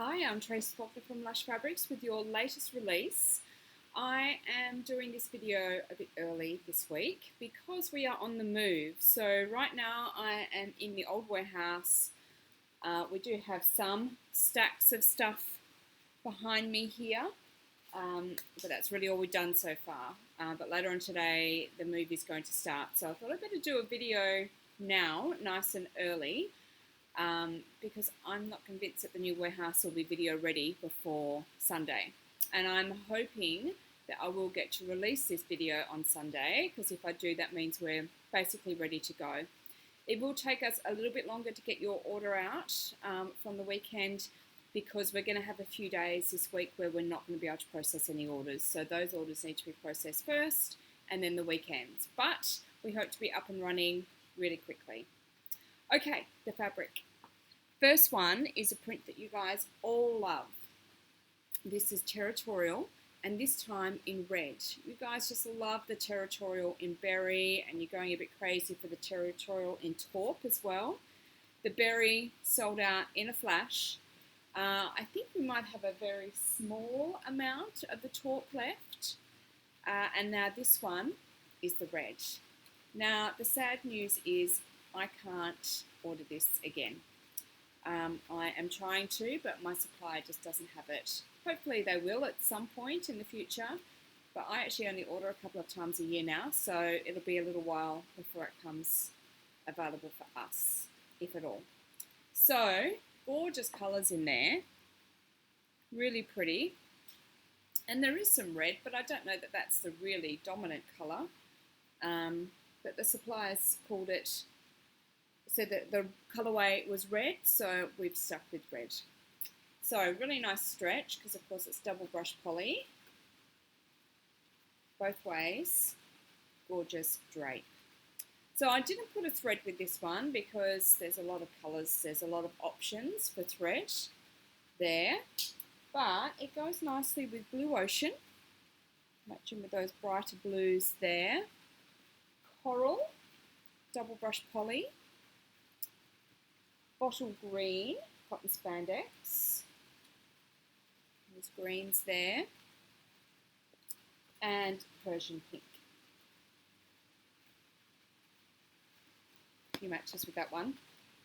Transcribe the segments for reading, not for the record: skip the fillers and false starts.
Hi, I'm Tracy Faulkner from Lush Fabrics with your latest release. I am doing this video a bit early this week because we are on the move. So right now I am in the old warehouse. We do have some stacks of stuff behind me here, but that's really all we've done so far. But later on today the move is going to start. So I thought I'd better do a video now, nice and early. Because I'm not convinced that the new warehouse will be video ready before Sunday. And I'm hoping that I will get to release this video on Sunday, because if I do, that means we're basically ready to go. It will take us a little bit longer to get your order out from the weekend, because we're going to have a few days this week where we're not going to be able to process any orders. So those orders need to be processed first and then the weekends. But we hope to be up and running really quickly. Okay, the fabric. First one is a print that you guys all love. This is Territorial, and this time in red. You guys just love the Territorial in berry, and you're going a bit crazy for the Territorial in taupe as well. The berry sold out in a flash. I think we might have a very small amount of the taupe left. And now this one is the red. Now the sad news is I can't order this again. I am trying to, but my supplier just doesn't have it. Hopefully they will at some point in the future, but I actually only order a couple of times a year now, so it'll be a little while before it comes available for us, if at all. So, gorgeous colours in there, really pretty, and there is some red, but I don't know that that's the really dominant colour, but the suppliers called it, said that the colourway was red, so we've stuck with red. So really nice stretch, because of course it's double brush poly, both ways, gorgeous drape. So I didn't put a thread with this one because there's a lot of colours, there's a lot of options for thread there, but it goes nicely with Blue Ocean, matching with those brighter blues there. Coral, double brush poly. Bottle green, cotton spandex, there's greens there, and Persian pink. A few matches with that one.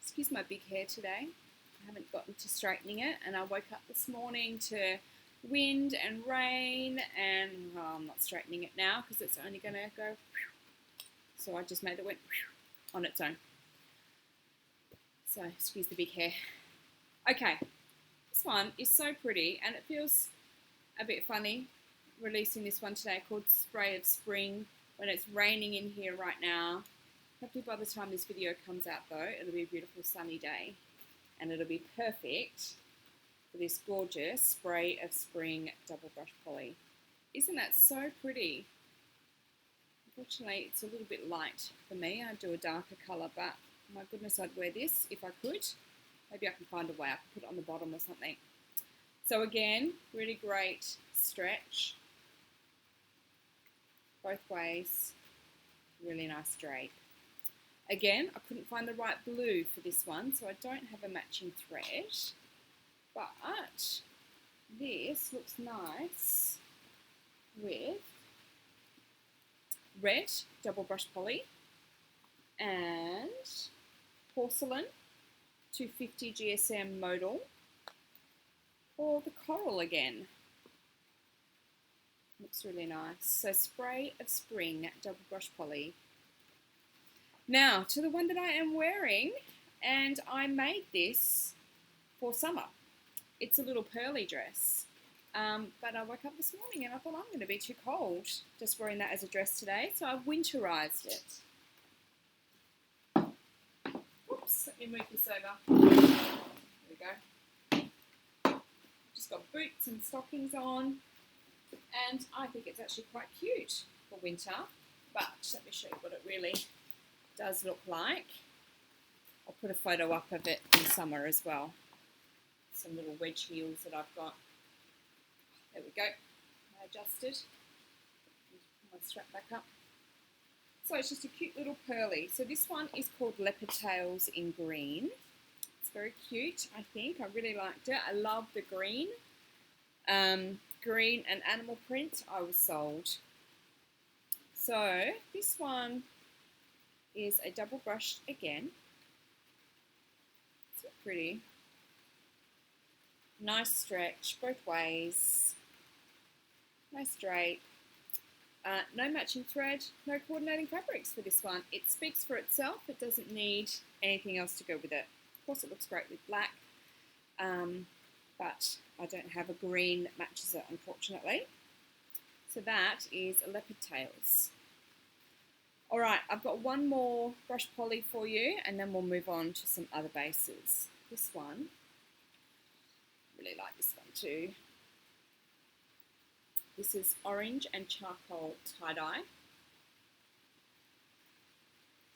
Excuse my big hair today, I haven't gotten to straightening it, and I woke up this morning to wind and rain, and I'm not straightening it now because it's only going to go, so I just made it went on its own. So, excuse the big hair. Okay, this one is so pretty, and it feels a bit funny releasing this one today, called Spray of Spring, when it's raining in here right now. Hopefully by the time this video comes out though, it'll be a beautiful sunny day, and it'll be perfect for this gorgeous Spray of Spring double brush poly. Isn't that so pretty? Unfortunately, it's a little bit light for me. I do a darker colour, but my goodness, I'd wear this if I could. Maybe I can find a way. I can put it on the bottom or something. So again, really great stretch. Both ways. Really nice drape. Again, I couldn't find the right blue for this one, so I don't have a matching thread. But this looks nice with red double brush poly and porcelain 250 GSM modal, or the coral again. Looks really nice. So Spray of Spring double brush poly. Now to the one that I am wearing, and I made this for summer. It's a little pearly dress, but I woke up this morning and I thought I'm going to be too cold just wearing that as a dress today, so I've winterized it. Let me move this over. There we go. Just got boots and stockings on, and I think it's actually quite cute for winter, but let me show you what it really does look like. I'll put a photo up of it in summer as well. Some little wedge heels that I've got. There we go. I adjusted. Put my strap back up. So it's just a cute little pearly. So this one is called Leopard Tails in green. It's very cute, I think. I really liked it. I love the green. Green and animal print, I was sold. So this one is a double brushed again. So pretty. Nice stretch both ways. Nice drape. No matching thread, no coordinating fabrics for this one. It speaks for itself. It doesn't need anything else to go with it. Of course, it looks great with black, but I don't have a green that matches it, unfortunately. So that is a Leopard Tails. All right, I've got one more brush poly for you, and then we'll move on to some other bases. This one, really like this one too. This is orange and charcoal tie-dye.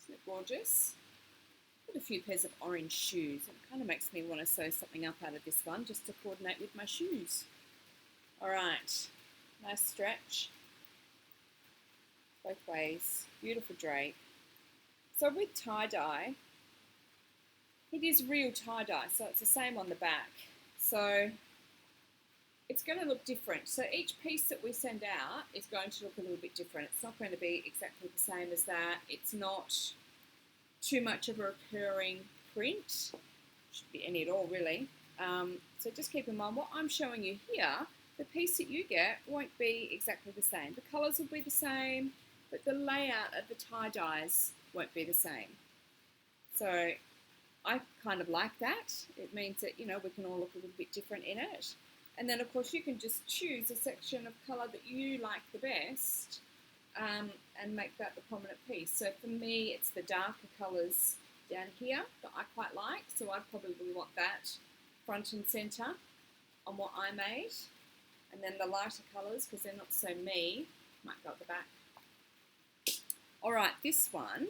Isn't it gorgeous? I've got a few pairs of orange shoes. It kind of makes me want to sew something up out of this one just to coordinate with my shoes. All right, nice stretch. Both ways, beautiful drape. So with tie-dye, it is real tie-dye, so it's the same on the back. So it's going to look different. So each piece that we send out is going to look a little bit different. It's not going to be exactly the same as that. It's not too much of a recurring print. Shouldn't be any at all, really. So just keep in mind what I'm showing you here, the piece that you get won't be exactly the same. The colours will be the same, but the layout of the tie-dyes won't be the same. So I kind of like that. It means that, you know, we can all look a little bit different in it. And then, of course, you can just choose a section of colour that you like the best and make that the prominent piece. So for me, it's the darker colours down here that I quite like. So I'd probably want that front and centre on what I made. And then the lighter colours, because they're not so me, might go at the back. All right, this one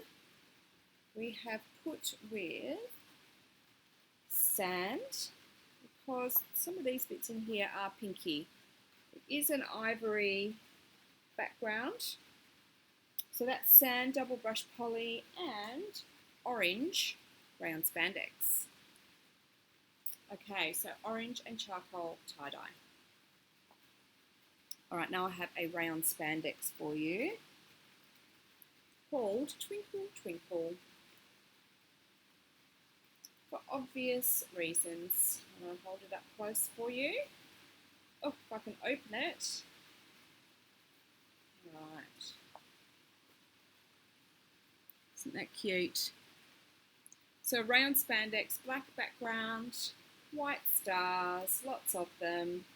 we have put with sand, because some of these bits in here are pinky. It is an ivory background. So that's sand, double brush poly, and orange rayon spandex. Okay, so orange and charcoal tie-dye. All right, now I have a rayon spandex for you called Twinkle, Twinkle. For obvious reasons. I'm going to hold it up close for you. Oh, if I can open it. Right. Isn't that cute? So rayon spandex, black background, white stars, lots of them.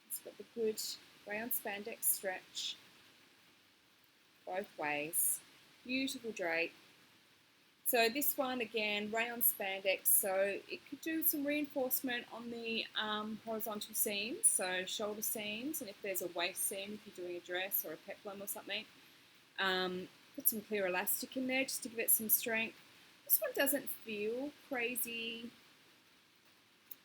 It's got the good rayon spandex stretch both ways. Beautiful drape. So this one, again, rayon spandex, so it could do some reinforcement on the horizontal seams, so shoulder seams, and if there's a waist seam, if you're doing a dress or a peplum or something, put some clear elastic in there just to give it some strength. This one doesn't feel crazy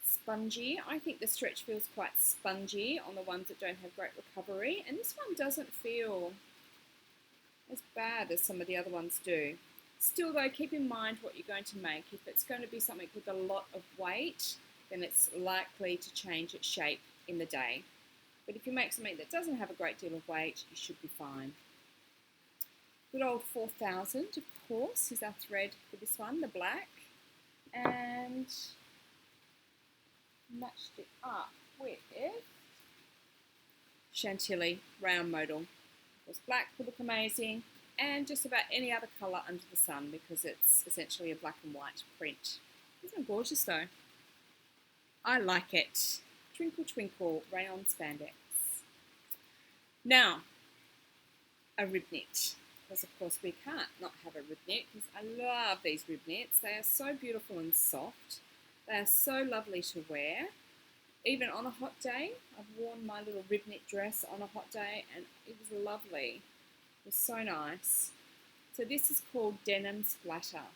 spongy. I think the stretch feels quite spongy on the ones that don't have great recovery, and this one doesn't feel as bad as some of the other ones do. Still though, keep in mind what you're going to make. If it's going to be something with a lot of weight, then it's likely to change its shape in the day. But if you make something that doesn't have a great deal of weight, you should be fine. Good old 4000, of course, is our thread for this one, the black. And matched it up with Chantilly rayon modal. Of course, black will look amazing. And just about any other colour under the sun, because it's essentially a black and white print. Isn't it gorgeous though? I like it. Twinkle, twinkle, rayon spandex. Now, a rib knit. Because of course we can't not have a rib knit, because I love these rib knits. They are so beautiful and soft. They are so lovely to wear. Even on a hot day, I've worn my little rib knit dress on a hot day and it was lovely. It was so nice. So this is called Denim Splatter.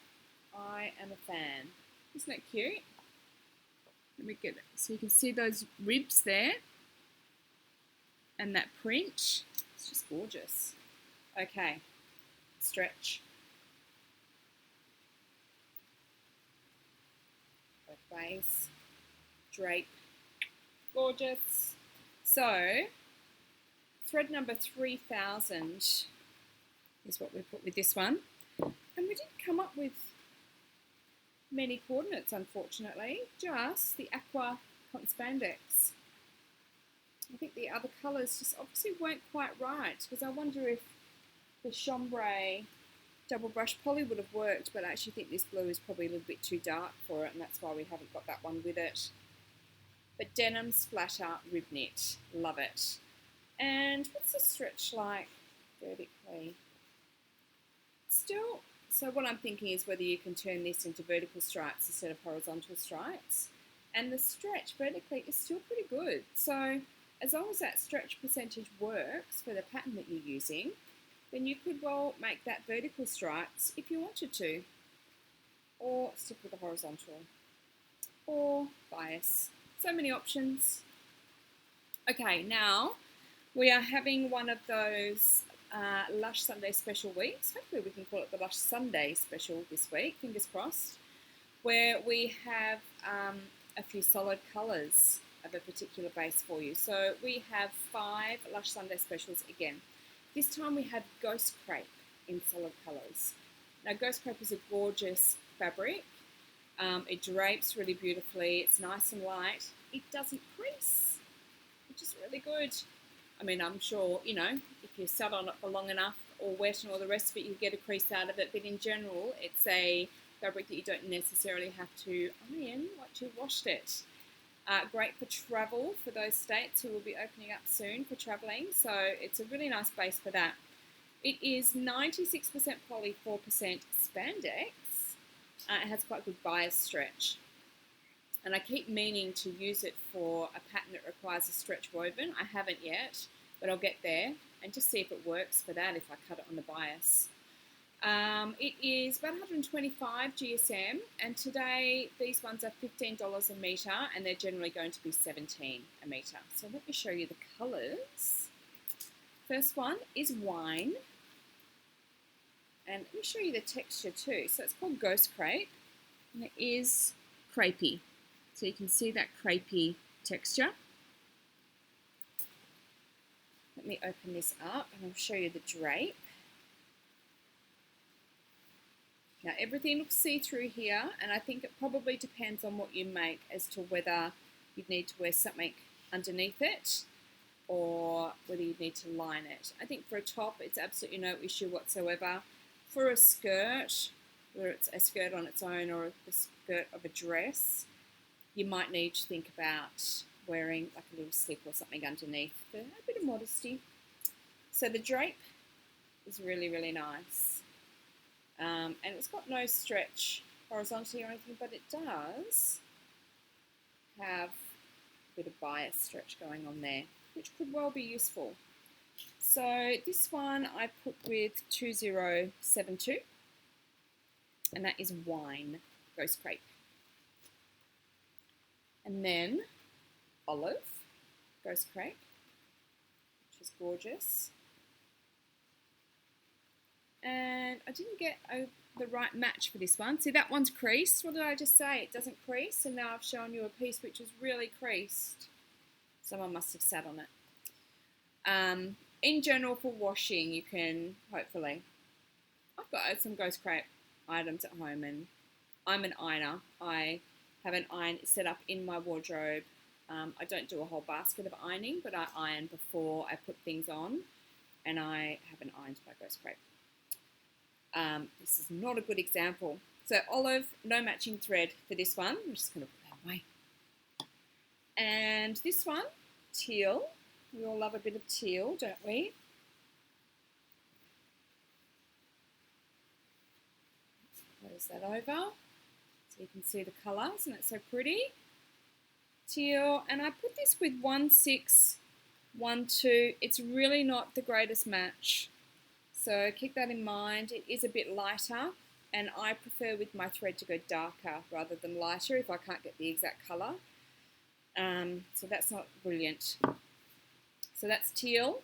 I am a fan. Isn't it cute? Let me get it. So you can see those ribs there and that print. It's just gorgeous. Okay, stretch. ways. Drape. Gorgeous. So, thread number 3000 is what we put with this one. And we didn't come up with many coordinates, unfortunately, just the aqua cotton spandex. I think the other colours just obviously weren't quite right, because I wonder if the chambray double brush poly would have worked, but I actually think this blue is probably a little bit too dark for it, and that's why we haven't got that one with it. But denim splatter rib knit, love it. And what's the stretch like vertically? Still, so what I'm thinking is whether you can turn this into vertical stripes instead of horizontal stripes. And the stretch vertically is still pretty good. So as long as that stretch percentage works for the pattern that you're using, then you could well make that vertical stripes if you wanted to. Or stick with the horizontal. Or bias. So many options. Okay, now we are having one of those Lush Sunday special weeks. Hopefully we can call it the Lush Sunday special this week, fingers crossed, where we have a few solid colours of a particular base for you. So we have 5 Lush Sunday specials again. This time we have Ghost Crepe in solid colours. Now Ghost Crepe is a gorgeous fabric. It drapes really beautifully. It's nice and light. It doesn't crease, which is really good. I mean, I'm sure, you know, if you sat on it for long enough or wet and all the rest of it, you get a crease out of it. But in general, it's a fabric that you don't necessarily have to iron once you've washed it. Great for travel for those states who will be opening up soon for travelling. So it's a really nice base for that. It is 96% poly, 4% spandex. It has quite a good bias stretch. And I keep meaning to use it for a pattern that requires a stretch woven. I haven't yet, but I'll get there and just see if it works for that if I cut it on the bias. It is about 125 GSM, and today these ones are $15 a metre, and they're generally going to be $17 a metre. So let me show you the colours. First one is wine, and let me show you the texture too. So it's called Ghost Crepe, and it is crepey. So you can see that crepey texture. Let me open this up and I'll show you the drape. Now everything looks see-through here, and I think it probably depends on what you make as to whether you need to wear something underneath it or whether you need to line it. I think for a top it's absolutely no issue whatsoever. For a skirt, whether it's a skirt on its own or the skirt of a dress, you might need to think about wearing like a little slip or something underneath for a bit of modesty. So the drape is really, really nice. And it's got no stretch horizontally or anything, but it does have a bit of bias stretch going on there, which could well be useful. So this one I put with 2072, and that is Wine Ghost Crepe. And then Olive Ghost Crepe, which is gorgeous. And I didn't get the right match for this one. See, that one's creased. What did I just say? It doesn't crease, and now I've shown you a piece which is really creased. Someone must have sat on it. In general, for washing, you can hopefully. I've got some Ghost Crepe items at home, and I'm an ironer. I have an iron set up in my wardrobe. I don't do a whole basket of ironing, but I iron before I put things on, and I have an ironed by Ghost Crepe. This is not a good example. So olive, no matching thread for this one. I'm just going to put that away. And this one, teal. We all love a bit of teal, don't we? Close that over so you can see the colour. Isn't it so pretty? Teal. And I put this with 1612. It's really not the greatest match. So keep that in mind. It is a bit lighter, and I prefer with my thread to go darker rather than lighter if I can't get the exact colour. So that's not brilliant. So that's teal,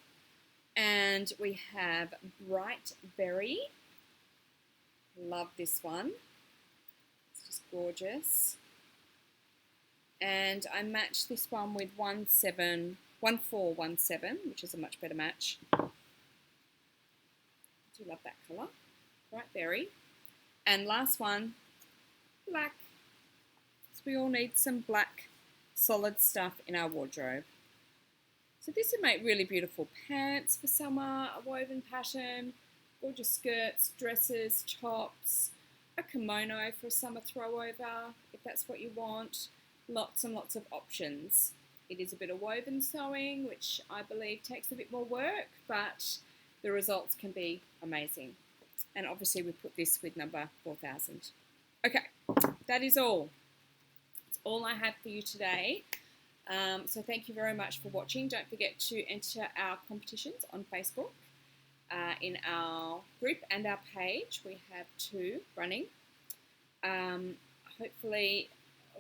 and we have Bright Berry. Love this one. It's just gorgeous. And I matched this one with 1417, which is a much better match. I do love that colour. Bright berry. And last one, black. So we all need some black solid stuff in our wardrobe. So this would make really beautiful pants for summer, a woven pattern, gorgeous skirts, dresses, tops, a kimono for a summer throwover, if that's what you want. Lots and lots of options. It is a bit of woven sewing, which I believe takes a bit more work, but the results can be amazing. And obviously we put this with number 4000. Okay, that is all. That's all I have for you today. So thank you very much for watching. Don't forget to enter our competitions on Facebook. In our group and our page, we have 2 running. Hopefully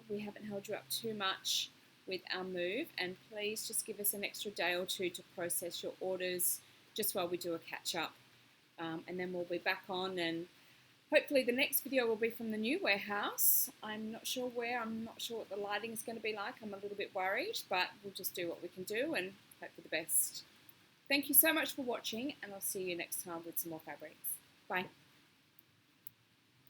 we haven't held you up too much with our move, and please just give us an extra day or 2 to process your orders just while we do a catch up, and then we'll be back on, and hopefully the next video will be from the new warehouse. I'm not sure where, I'm not sure what the lighting is going to be like. I'm a little bit worried, but we'll just do what we can do and hope for the best. Thank you so much for watching, and I'll see you next time with some more fabrics. Bye.